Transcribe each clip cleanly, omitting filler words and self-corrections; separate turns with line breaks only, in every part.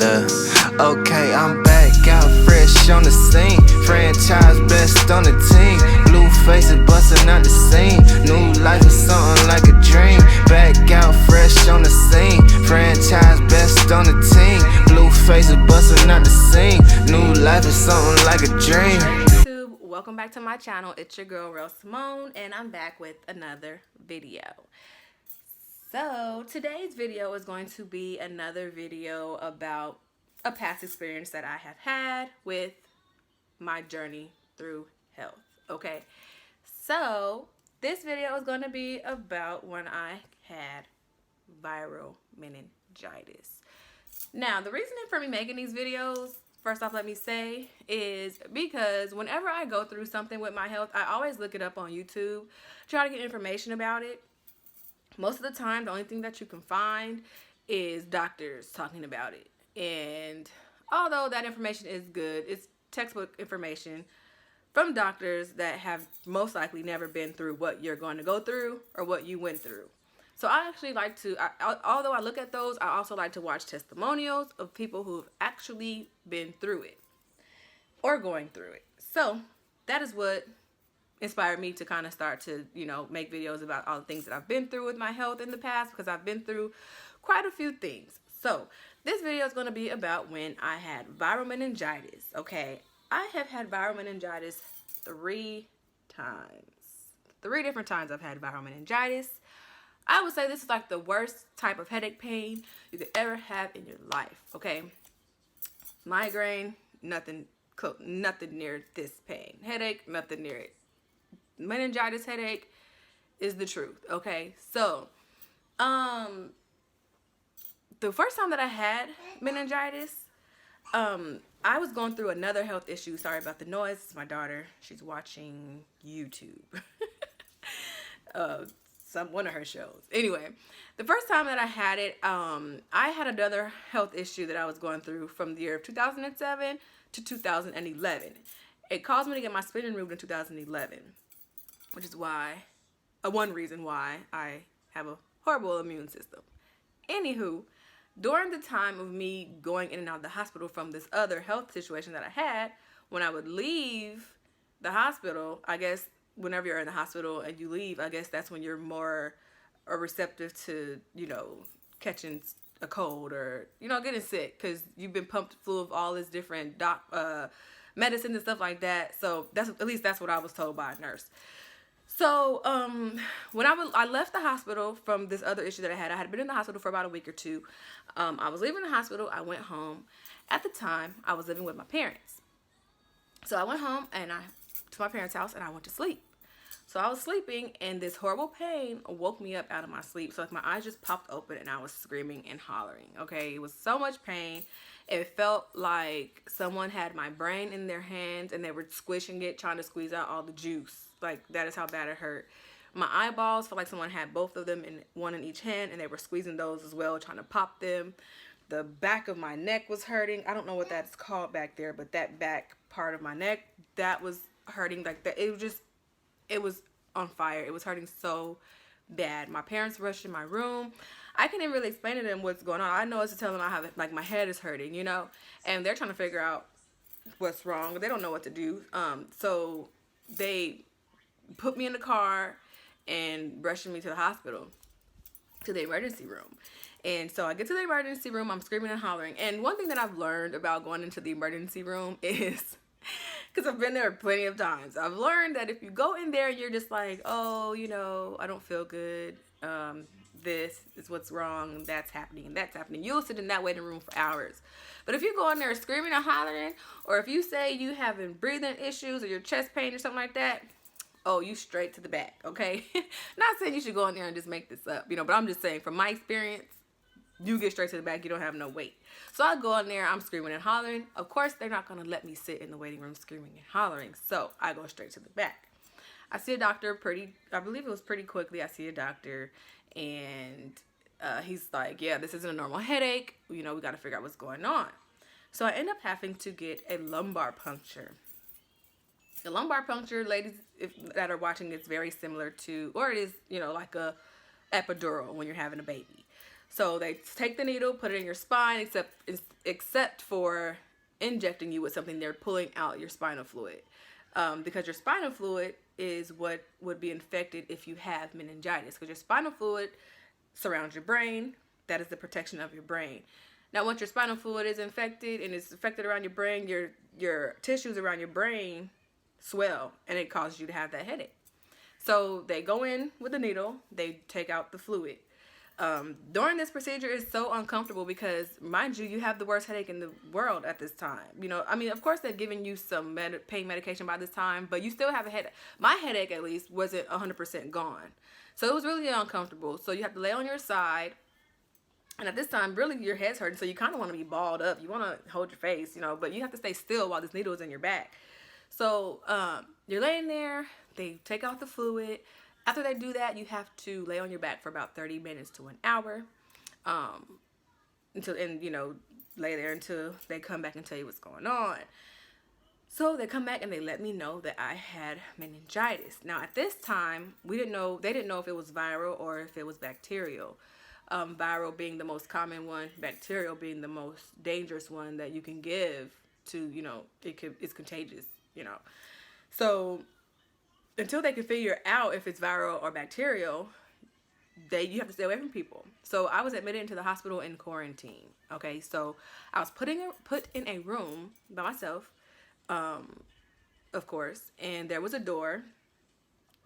Look, okay, I'm back out fresh on the scene. Franchise best on the team. Blue faces busting out the scene. New life is something like a dream. Back out fresh on the scene. Franchise best on the team. Blue faces busting out the scene. New life is something like a dream.
YouTube, welcome back to my channel. It's your girl Real Simone, and I'm back with another video. So today's video is going to be another video about a past experience that I have had with my journey through health. Okay, so this video is going to be about when I had viral meningitis. Now, the reasoning for me making these videos, first off, let me say, is because whenever I go through something with my health, I always look it up on YouTube, try to get information about it. Most of the time, the only thing that you can find is doctors talking about it. And although that information is good, it's textbook information from doctors that have most likely never been through what you're going to go through or what you went through. So I actually like to, although I look at those, I also like to watch testimonials of people who've actually been through it or going through it. So that is what inspired me to kind of start to, make videos about all the things that I've been through with my health in the past, because I've been through quite a few things. So this video is going to be about when I had viral meningitis. Okay, I have had viral meningitis 3 times. 3 different times I've had viral meningitis. I would say this is like the worst type of headache pain you could ever have in your life. Okay, migraine, nothing near this pain. Headache, nothing near it. Meningitis headache is the truth. Okay, so the first time that I had meningitis, I was going through another health issue. Sorry about the noise. It's my daughter. She's watching YouTube. One of her shows. Anyway, the first time that I had it, I had another health issue that I was going through from the year of 2007 to 2011. It caused me to get my spinal removed in 2011, which is why, one reason why I have a horrible immune system. Anywho, during the time of me going in and out of the hospital from this other health situation that I had, when I would leave the hospital, I guess whenever you're in the hospital and you leave, I guess that's when you're more receptive to, catching a cold or, getting sick, because you've been pumped full of all this different medicine and stuff like that. So that's what I was told by a nurse. So when I left the hospital from this other issue that I had been in the hospital for about a week or two. I was leaving the hospital. I went home. At the time, I was living with my parents. So I went home to my parents' house, and I went to sleep. So I was sleeping, and this horrible pain woke me up out of my sleep. So my eyes just popped open, and I was screaming and hollering. Okay, it was so much pain. It felt like someone had my brain in their hands, and they were squishing it, trying to squeeze out all the juice. Like, that is how bad it hurt. My eyeballs felt like someone had both of them, one in each hand, and they were squeezing those as well, trying to pop them. The back of my neck was hurting. I don't know what that's called back there, but that back part of my neck, that was hurting. Like that, it was on fire. It was hurting so bad. My parents rushed in my room. I can't even really explain to them what's going on. I know it's to tell them I have, like, my head is hurting, and they're trying to figure out what's wrong. They don't know what to do. So they put me in the car and rushed me to the hospital, to the emergency room. And so I get to the emergency room. I'm screaming and hollering. And one thing that I've learned about going into the emergency room is, because I've been there plenty of times, I've learned that if you go in there and you're just like, oh, I don't feel good, this is what's wrong, that's happening, and that's happening, you'll sit in that waiting room for hours. But if you go in there screaming and hollering, or if you say you having breathing issues or your chest pain or something like that, oh, you straight to the back. Okay. Not saying you should go in there and just make this up, but I'm just saying from my experience, you get straight to the back. You don't have no wait. So I go in there, I'm screaming and hollering. Of course, they're not going to let me sit in the waiting room screaming and hollering. So I go straight to the back. I see a doctor I believe it was pretty quickly. I see a doctor, and he's like, yeah, this isn't a normal headache. We got to figure out what's going on. So I end up having to get a lumbar puncture. The lumbar puncture, ladies that are watching, it's very similar to, or it is, like a epidural when you're having a baby. So they take the needle, put it in your spine, except for injecting you with something. They're pulling out your spinal fluid, because your spinal fluid is what would be infected if you have meningitis. Because your spinal fluid surrounds your brain. That is the protection of your brain. Now, once your spinal fluid is infected and it's affected around your brain, your tissues around your brain swell, and it causes you to have that headache. So they go in with a needle, they take out the fluid. During this procedure, it's so uncomfortable because, mind you, you have the worst headache in the world at this time. You know, I mean, of course, they've given you some pain medication by this time, but you still have a headache. My headache, at least, wasn't 100% gone. So it was really uncomfortable. So you have to lay on your side. And at this time, really, your head's hurting, so you kind of want to be balled up. You want to hold your face, you know, but you have to stay still while this needle is in your back. So you're laying there. They take out the fluid. After they do that, you have to lay on your back for about 30 minutes to an hour, lay there until they come back and tell you what's going on. So they come back and they let me know that I had meningitis. Now, at this time, they didn't know if it was viral or if it was bacterial. Viral being the most common one, bacterial being the most dangerous one that you can give to, it's contagious, So until they can figure out if it's viral or bacterial, you have to stay away from people. So I was admitted into the hospital in quarantine. Okay, so I was put in a room by myself, of course, and there was a door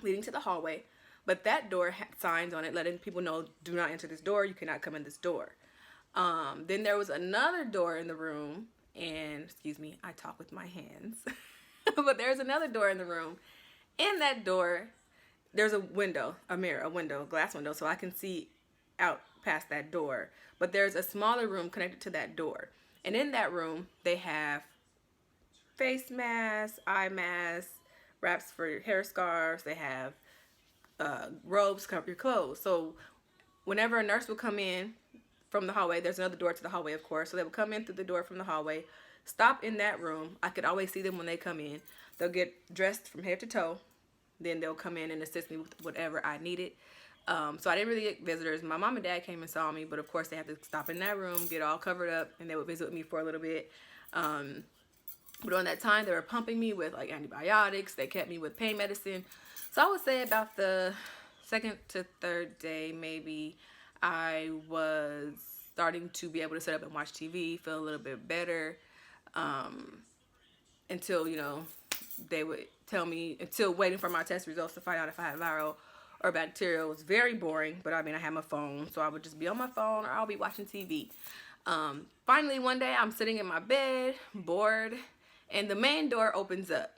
leading to the hallway. But that door had signs on it letting people know, do not enter this door. You cannot come in this door. Then there was another door in the room. And, excuse me, I talk with my hands. But there's another door in the room. In that door, there's a window, a glass window. So I can see out past that door. But there's a smaller room connected to that door. And in that room, they have face masks, eye masks, wraps for your hair scarves. They have robes cover your clothes. So whenever a nurse would come in from the hallway, there's another door to the hallway, of course. So they would come in through the door from the hallway, stop in that room. I could always see them when they come in. They'll get dressed from head to toe. Then they'll come in and assist me with whatever I needed. So I didn't really get visitors. My mom and dad came and saw me, but of course they had to stop in that room, get all covered up, and they would visit with me for a little bit. But during that time, they were pumping me with like antibiotics. They kept me with pain medicine. So I would say about the second to third day, maybe, I was starting to be able to sit up and watch TV, feel a little bit better, until, they would tell me, until waiting for my test results to find out if I had viral or bacterial. It was very boring, but I had my phone, so I would just be on my phone or I'll be watching TV. Finally, one day, I'm sitting in my bed, bored, and the main door opens up.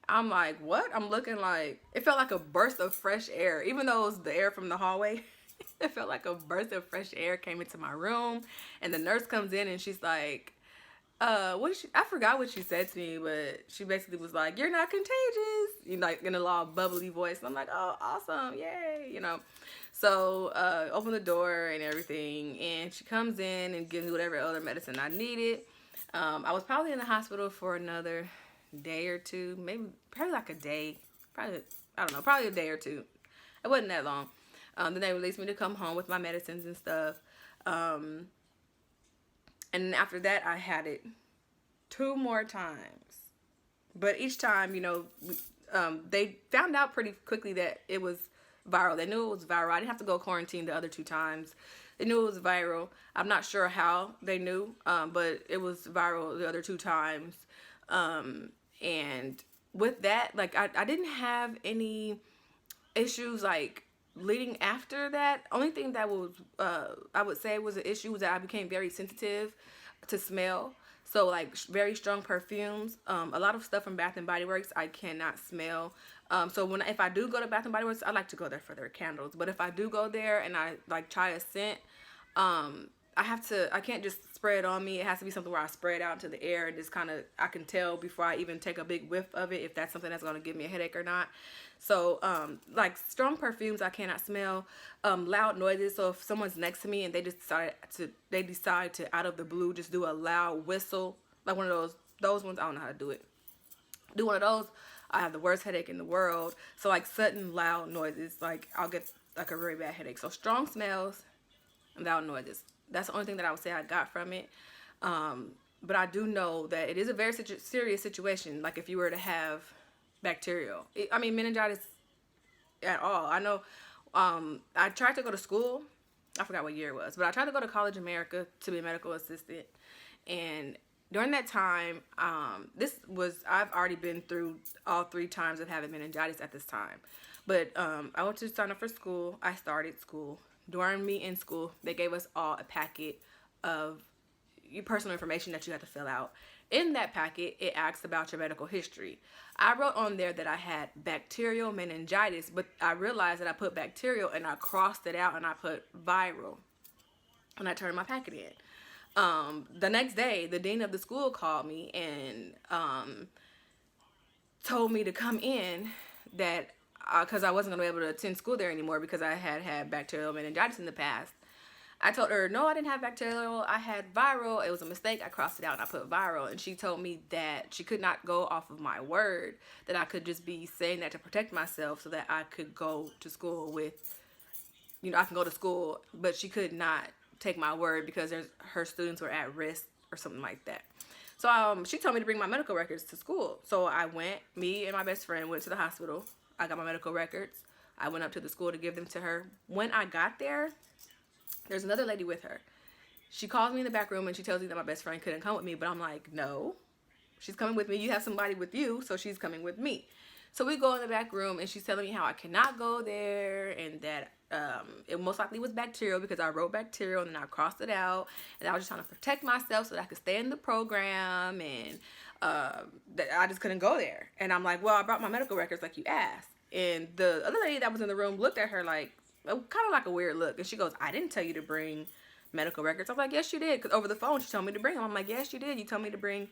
I'm like, what? I'm looking like, it felt like a burst of fresh air. Even though it was the air from the hallway, it felt like a burst of fresh air came into my room. And the nurse comes in and she's like, I forgot what she said to me, but she basically was like, you're not contagious. Like in a loud, bubbly voice. And I'm like, oh, awesome. Yay. So, open the door and everything. And she comes in and gives me whatever other medicine I needed. I was probably in the hospital for another day or two, probably like a day, probably a day or two. It wasn't that long. Then they released me to come home with my medicines and stuff. And after that, I had it 2 more times. But each time, they found out pretty quickly that it was viral. They knew it was viral. I didn't have to go quarantine the other 2 times. They knew it was viral. I'm not sure how they knew, but it was viral the other 2 times. And with that, like, I didn't have any issues, like, leading after that. Only thing that was, I would say was an issue was that I became very sensitive to smell. So, like, very strong perfumes. A lot of stuff from Bath and Body Works, I cannot smell. So if I do go to Bath and Body Works, I like to go there for their candles. But if I do go there and I, like, try a scent, I can't just spray it on me. It has to be something where I spray it out into the air and just kind of, I can tell before I even take a big whiff of it if that's something that's going to give me a headache or not. So, like, strong perfumes I cannot smell. Loud noises. So if someone's next to me and they decide to out of the blue just do a loud whistle, like one of those ones, I don't know how to do it. Do one of those, I have the worst headache in the world. So, like, sudden loud noises, like, I'll get like a very bad headache. So strong smells, without noise. That's the only thing that I would say I got from it. But I do know that it is a very serious situation. Like if you were to have bacterial, meningitis at all. I know. I tried to go to school. I forgot what year it was, but I tried to go to College America to be a medical assistant. And during that time, I've already been through all 3 times of having meningitis at this time. But I went to sign up for school. I started school. During me in school, they gave us all a packet of your personal information that you had to fill out. In that packet, it asks about your medical history. I wrote on there that I had bacterial meningitis, but I realized that I put bacterial and I crossed it out and I put viral. And I turned my packet in. The next day, the dean of the school called me and told me to come in that because I wasn't going to be able to attend school there anymore because I had bacterial meningitis in the past. I told her, no, I didn't have bacterial. I had viral. It was a mistake. I crossed it out and I put viral. And she told me that she could not go off of my word, that I could just be saying that to protect myself so that I could go to school with, I can go to school, but she could not take my word because her students were at risk or something like that. So she told me to bring my medical records to school. So I went, me and my best friend went to the hospital. I got my medical records. I went up to the school to give them to her. When I got there, there's another lady with her. She calls me in the back room and she tells me that my best friend couldn't come with me, but I'm like, no, she's coming with me. You have somebody with you, so she's coming with me. So we go in the back room and she's telling me how I cannot go there and that it most likely was bacterial because I wrote bacterial and then I crossed it out and I was just trying to protect myself so that I could stay in the program and that I just couldn't go there. And I'm like, well, I brought my medical records like you asked. And the other lady that was in the room looked at her like, kind of like a weird look. And she goes, I didn't tell you to bring medical records. I was like, yes, you did. Because over the phone, she told me to bring them. I'm like, yes, you did. You told me to bring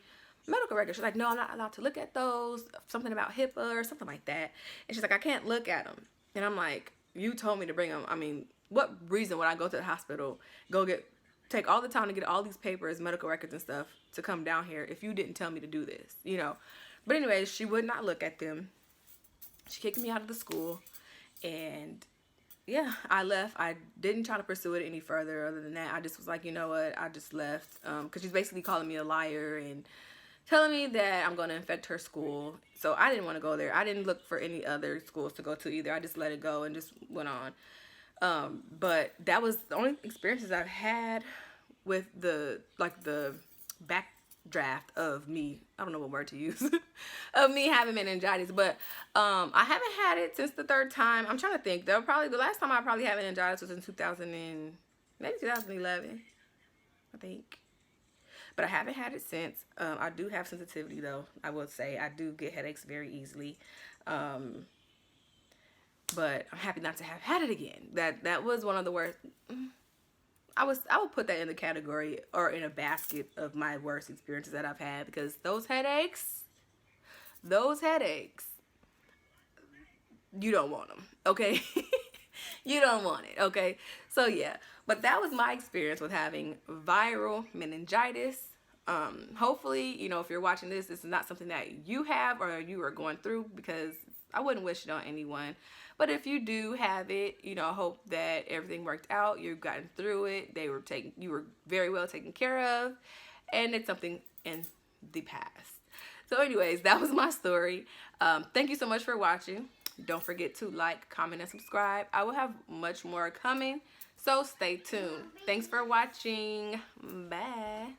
medical records. She's like, no, I'm not allowed to look at those. Something about HIPAA or something like that. And she's like, I can't look at them. And I'm like, you told me to bring them. I mean, what reason would I go to the hospital, take all the time to get all these papers, medical records and stuff to come down here if you didn't tell me to do this, But anyways, she would not look at them. She kicked me out of the school. And yeah, I left. I didn't try to pursue it any further other than that. I just was like, you know what? I just left because she's basically calling me a liar and telling me that I'm going to infect her school. So I didn't want to go there. I didn't look for any other schools to go to either. I just let it go and just went on. But that was the only experiences I've had with the backdraft of me. I don't know what word to use of me having meningitis, but I haven't had it since the 3rd time. I'm trying to think. The last time I probably had meningitis was in 2011, I think. But I haven't had it since. I do have sensitivity though. I will say I do get headaches very easily. But I'm happy not to have had it again. That was one of the worst. I would put that in the category or in a basket of my worst experiences that I've had because those headaches, you don't want them, okay? You don't want it, okay? So yeah, but that was my experience with having viral meningitis. Hopefully, if you're watching this is not something that you have or you are going through because I wouldn't wish it on anyone. But if you do have it, hope that everything worked out. You've gotten through it. You were very well taken care of, and it's something in the past. So anyways, that was my story. Thank you so much for watching. Don't forget to like, comment, and subscribe. I will have much more coming, so stay tuned. Thanks for watching. Bye.